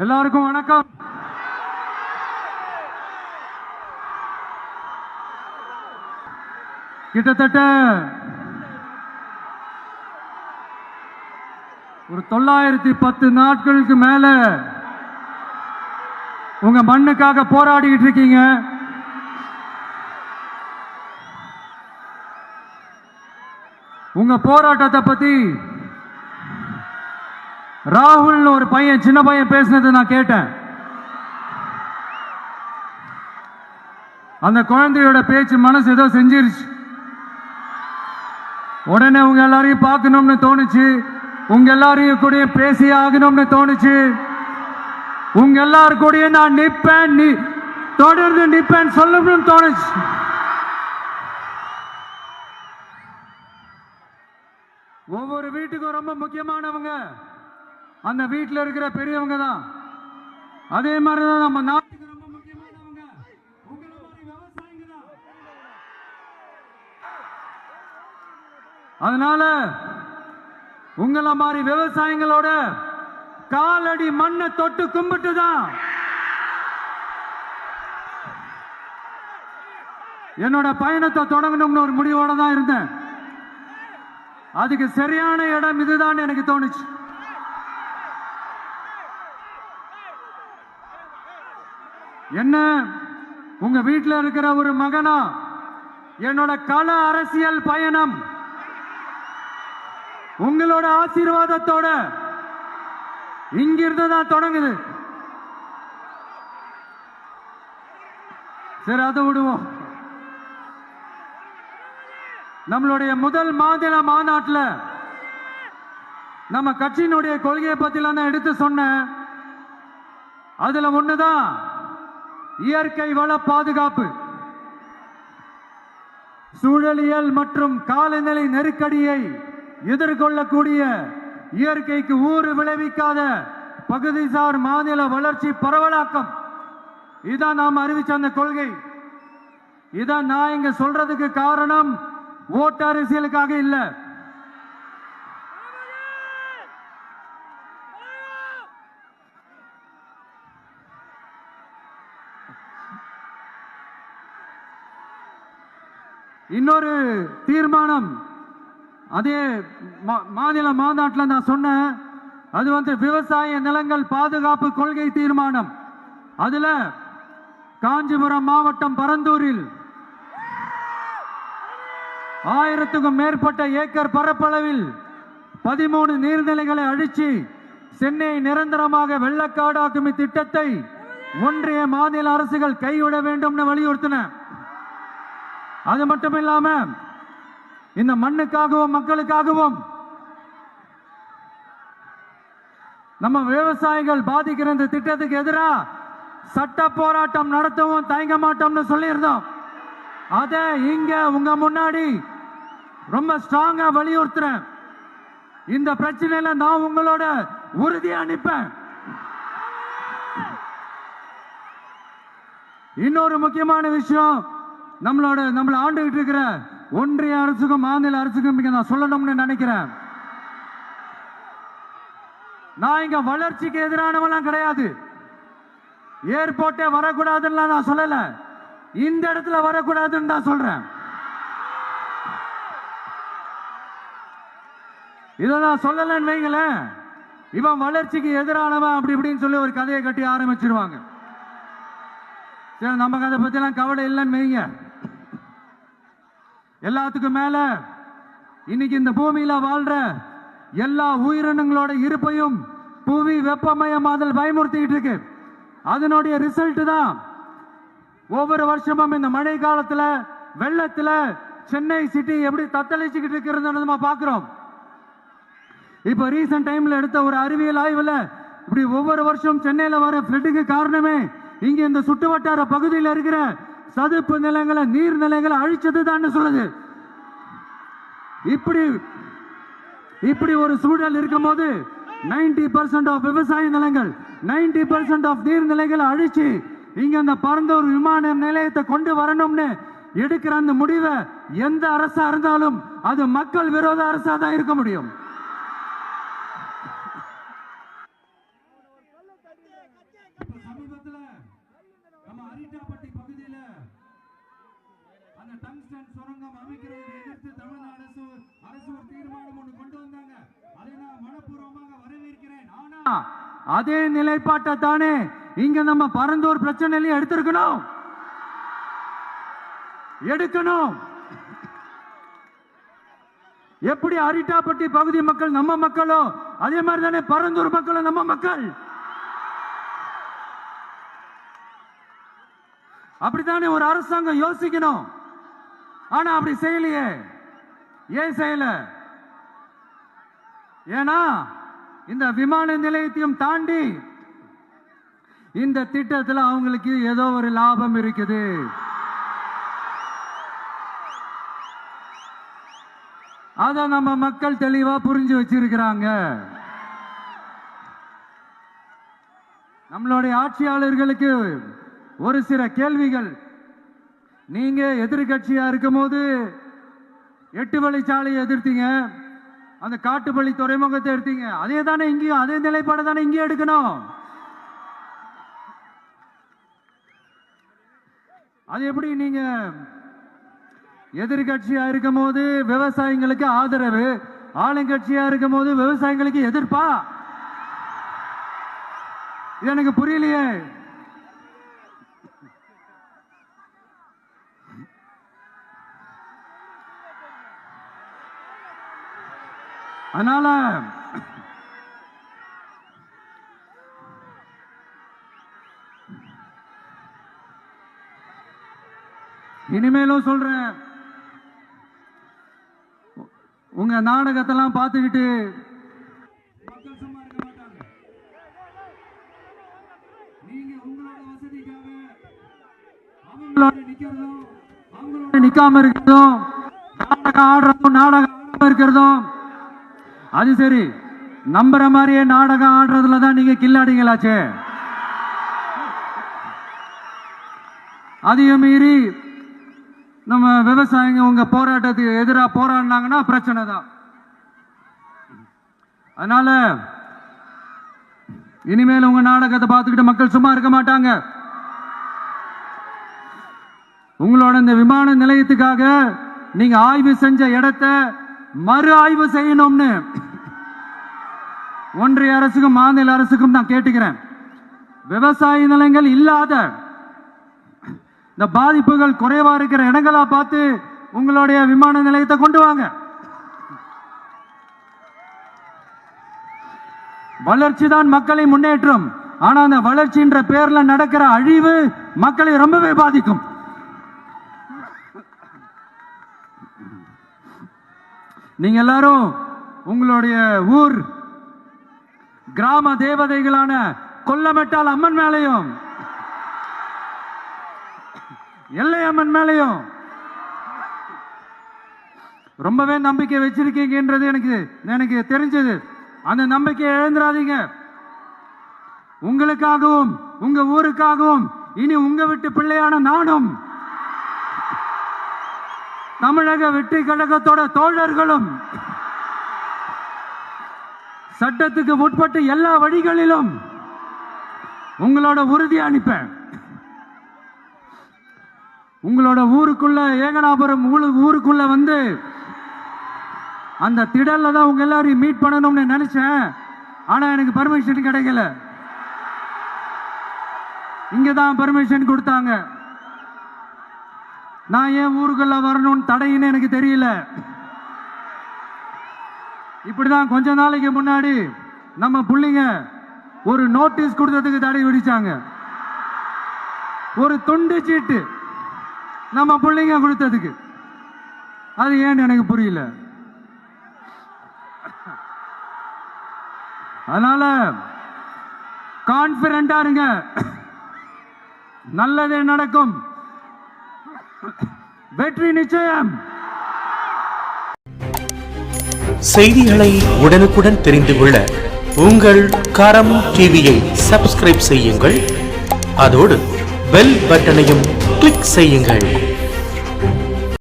எல்லாருக்கும் வணக்கம். கிட்டத்தட்ட ஒரு 910 நாட்களுக்கு மேல உங்க மண்ணுக்காக போராடிட்டு இருக்கீங்க. உங்க போராட்டத்தை பத்தி ராகுல் ஒரு பையன், சின்ன பையன் பேசினதை நான் கேட்டேன். அந்த குழந்தையோட பேச்சு மனசு ஏதோ செஞ்சிருச்சு. உடனே உங்க எல்லாரையும் பார்க்கணும்னு தோணுச்சு, உங்க எல்லாரையும் கூட பேசி ஆகணும்னு தோணுச்சு. உங்க எல்லாரும் கூட நான் நிப்பேன், தொடர்ந்து நிப்பேன் சொல்லணும்னு தோணுச்சு. ஒவ்வொரு வீட்டுக்கும் ரொம்ப முக்கியமானவங்க அந்த வீட்டில் இருக்கிற பெரியவங்க தான். அதே மாதிரிதான் நம்ம நாட்டுக்கு ரொம்ப முக்கியமானவங்க உங்களை மாதிரி விவசாயிங்க தான். அதனால உங்களை மாதிரி விவசாயிகளோட காலடி மண்ணை தொட்டு கும்பிட்டு தான் என்னோட பயணத்தை தொடங்கணும்னு ஒரு முடிவோட தான் இருந்தேன். அதுக்கு சரியான இடம் இதுதான் எனக்கு தோணுச்சு. என்ன, உங்க வீட்டில் இருக்கிற ஒரு மகனா என்னோட கள அரசியல் பயணம் உங்களோட ஆசீர்வாதத்தோட இங்கிருந்து தான் தொடங்குது. சரி, அதை விடுவோம். நம்மளுடைய முதல் மாநில மாநாட்டில் நம்ம கட்சியினுடைய கொள்கையை பத்திலாம் நான் எடுத்து சொன்னேன். அதுல ஒண்ணுதான் இயற்கை வள பாதுகாப்பு. சூழலியல் மற்றும் காலநிலை நெருக்கடியை எதிர்கொள்ளக்கூடிய, இயற்கைக்கு ஊறு விளைவிக்காத பகுதிசார் மாநில வளர்ச்சி பரவலாக்கம். இதான் நாம் அறிவிச்ச அந்த கொள்கை. இதான் நான் இங்க சொல்றதுக்கு காரணம் ஓட்டு அரசியலுக்காக இல்ல. இன்னொரு தீர்மானம் அதே மாநில மாநாட்டில் நான் சொன்னேன். அது விவசாய நிலங்கள் பாதுகாப்பு கொள்கை தீர்மானம். அதுல காஞ்சிபுரம் மாவட்டம் பரந்தூரில் 1000க்கும் மேற்பட்ட ஏக்கர் பரப்பளவில் 13 நீர்நிலைகளை அழிச்சு சென்னையை நிரந்தரமாக வெள்ளக்காடாக்கும் திட்டத்தை ஒன்றிய மாநில அரசுகள் கைவிட வேண்டும் வலியுறுத்தின. அது மட்டும் இல்லாம இந்த மண்ணுக்காகவும் மக்களுக்காகவும் நம்ம விவசாயிகள் பாதிக்கிற இந்த திட்டத்துக்கு எதிராக சட்ட போராட்டம் நடத்தவும் தயங்க மாட்டோம்னு சொல்லியிருந்தோம். அதை இங்க உங்க முன்னாடி ரொம்ப ஸ்ட்ராங்கா வலியுறுத்துறேன். இந்த பிரச்சனையில நான் உங்களோட உறுதியா நிற்பேன். இன்னொரு முக்கியமான விஷயம், நம்மள ஆண்டுகிட்டு இருக்கிற ஒன்றிய அரசுக்கும் மாநில அரசுக்கும் நான் சொல்லணும்னு நினைக்கிறேன். நான் இங்க வளர்ச்சிக்கு எதிரானவெல்லாம் கிடையாது. ஏர்போர்ட்டே வரக்கூடாதுன்னு நான் சொல்லல, இந்த இடத்துல வரக்கூடாதுன்னு நான் சொல்றேன். இதை நான் சொல்லலன்னு வைங்களேன், இவன் வளர்ச்சிக்கு எதிரானவன் அப்படி இப்படின்னு சொல்லி ஒரு கதையை கட்டி ஆரம்பிச்சிருவாங்க. சரி, நமக்கு அதை பத்தி எல்லாம் கவலை இல்லைன்னு வைங்க. எல்லாத்துக்கும் மேல இன்னைக்கு இந்த பூமியில வாழ்ற எல்லா உயிரினங்களோட இருப்பையும் புவி வெப்பமயமாதல் பயமுறுத்திக்கிட்டு இருக்கு. அதனுடைய ரிசல்ட் தான் ஒவ்வொரு வருஷமும் இந்த மழை காலத்துல வெள்ளத்துல சென்னை சிட்டி எப்படி தத்தளிச்சுக்கிட்டு இருக்கிறது நம்ம பாக்குறோம். இப்ப ரீசன்ட் டைம்ல எடுத்த ஒரு அறிவியல் ஆய்வுல இப்படி ஒவ்வொரு வருஷம் சென்னையில வர ஃப்ளட்டுக்கு காரணமே இங்க இந்த சுற்றுவட்டார பகுதியில் இருக்கிற சதுப்பு நிலங்களை, நீர்நிலைகளை அழிச்சது தான் சொல்லுது. இப்படி ஒரு சூழல் இருக்கும் போது 90% ஆஃப் விவசாய நிலங்கள், 90% ஆஃப் நீர்நிலைகளை அழிச்சு இங்க அந்த பரந்தூர் விமான நிலையத்தை கொண்டு வரணும்னு எடுக்கிற அந்த முடிவை எந்த அரசா இருந்தாலும் அது மக்கள் விரோத அரசா தான் இருக்க முடியும். ஆழன் சுரங்கம் அமைக்கிறதை எதிர்த்து தமிழ்நாடு அரசு ஒரு தீர்மானம் ஒன்று கொண்டு வந்தாங்க. அதை நான் மனப்பூர்வமாக வரவேற்கிறேன். ஆனா அதே நிலைப்பாட்டை தானே இங்க நம்ம பரந்தூர் பிரச்சனையில எடுத்திருக்கணும், எடுக்கணும். எப்படி அரிட்டாப்பட்டி பகுதி மக்கள் நம்ம மக்களோ அதே மாதிரி தானே பரந்தூர் மக்களும் நம்ம மக்கள். அப்படித்தானே ஒரு அரசாங்கம் யோசிக்கணும். ஆனா அப்படி செய்யலையே. ஏன் செய்யல? ஏன்னா இந்த விமான நிலையத்தையும் தாண்டி இந்த திட்டத்தில் அவங்களுக்கு ஏதோ ஒரு லாபம் இருக்குது. அத நம்ம மக்கள் தெளிவா புரிஞ்சு வச்சிருக்கிறாங்க. நம்மளுடைய ஆட்சியாளர்களுக்கு ஒரு சில கேள்விகள். நீங்க எதிர்கட்சியா இருக்கும் போது 8 வழிச்சாலையை எதிர்த்தீங்க, அந்த காட்டுப்பள்ளி துறைமுகத்தை எடுத்தீங்க. அதே தானே இங்கேயும், அதே நிலைப்பாடு தானே இங்கேயும் எடுக்கணும். அது எப்படி நீங்க எதிர்கட்சியா இருக்கும் போது விவசாயிகளுக்கு ஆதரவு, ஆளுங்கட்சியா இருக்கும் போது விவசாயிகளுக்கு எதிர்ப்பா? இது எனக்கு புரியலையே. அதனால இனிமேலும் சொல்றேன், உங்க நாடகத்தெல்லாம் பார்த்துக்கிட்டு மக்கள் சும்மா இருக்க மாட்டாங்க. நீங்க உங்களோட வசதிக்காக அவங்களோட நிக்கிறதும் அவங்களோட நிக்காம இருக்கிறதும், நாடகம் ஆடுறதும் நாடகம் ஆடாம இருக்கிறதும், அது சரி. நம்புற மாதிரியே நாடகம் ஆடுறதுல தான் நீங்க கில்லாடிங்களாச்சே. அதையும் மீறி நம்ம விவசாயிங்க உங்க போராட்டத்துக்கு எதிராக போராடினாங்கன்னா பிரச்சனை தான். அதனால இனிமேல் உங்க நாடகத்தை பார்த்துக்கிட்டு மக்கள் சும்மா இருக்க மாட்டாங்க. உங்களோட இந்த விமான நிலையத்துக்காக நீங்க ஆய்வு செஞ்ச இடத்தை மறு ஆய்வு செய்யணும்னு ஒன்றிய அரசுக்கும் மாநில அரசுக்கும் நான் கேட்டுக்கிறேன். விவசாய நிலங்கள் இல்லாத இந்த பாதிப்புகள் குறைவா இருக்கிற இடங்களா பார்த்து உங்களுடைய விமான நிலையத்தை கொண்டு வாங்க. வளர்ச்சி தான் மக்களை முன்னேற்றம். ஆனா அந்த வளர்ச்சின்ற பேர்ல நடக்கிற அழிவு மக்களை ரொம்பவே பாதிக்கும். நீங்க எல்லாரும் உங்களுடைய ஊர் கிராம தேவதைகளான கொல்லமெட்டால் அம்மன் மேலையும் எல்லை அம்மன் மேலையும் ரொம்பவே நம்பிக்கை வச்சிருக்கீங்கன்றது எனக்கு தெரிஞ்சது. அந்த நம்பிக்கையை இழந்துடாதீங்க. உங்களுக்காகவும் உங்க ஊருக்காகவும் இனி உங்க வீட்டு பிள்ளையான நானும் தமிழக வெற்றி கழகத்தோட தோழர்களும் சட்டத்துக்கு உட்பட்டு எல்லா வழிகளிலும் உங்களோட உறுதி அனுப்பேன். உங்களோட ஊருக்குள்ள ஏகனாபுரம் ஊருக்குள்ள வந்து அந்த திடல்ல தான் உங்க எல்லாரையும் மீட் பண்ணணும்னு நினைச்சேன். ஆனா எனக்கு பர்மிஷன் கிடைக்கல. இங்கதான் பர்மிஷன் கொடுத்தாங்க. நான் ஏன் ஊருக்குள்ள வரணும்னு தடையின்னு எனக்கு தெரியல. இப்படிதான் கொஞ்ச நாளைக்கு முன்னாடி நம்ம புள்ளிங்க ஒரு நோட்டீஸ் கொடுத்ததுக்கு தடை விதிச்சாங்க. ஒரு துண்டு சீட்டு நம்ம பிள்ளைங்க கொடுத்ததுக்கு. அது ஏன்னு எனக்கு புரியல. அதனால கான்பிடண்டா இருங்க, நல்லதே நடக்கும், வெற்றி நிச்சயம். செய்திகளை உடனுக்குடன் தெரிந்து கொள்ள உங்கள் கரம் டிவியை சப்ஸ்கிரைப் செய்யுங்கள். அதோடு பெல் பட்டனையும் கிளிக் செய்யுங்கள்.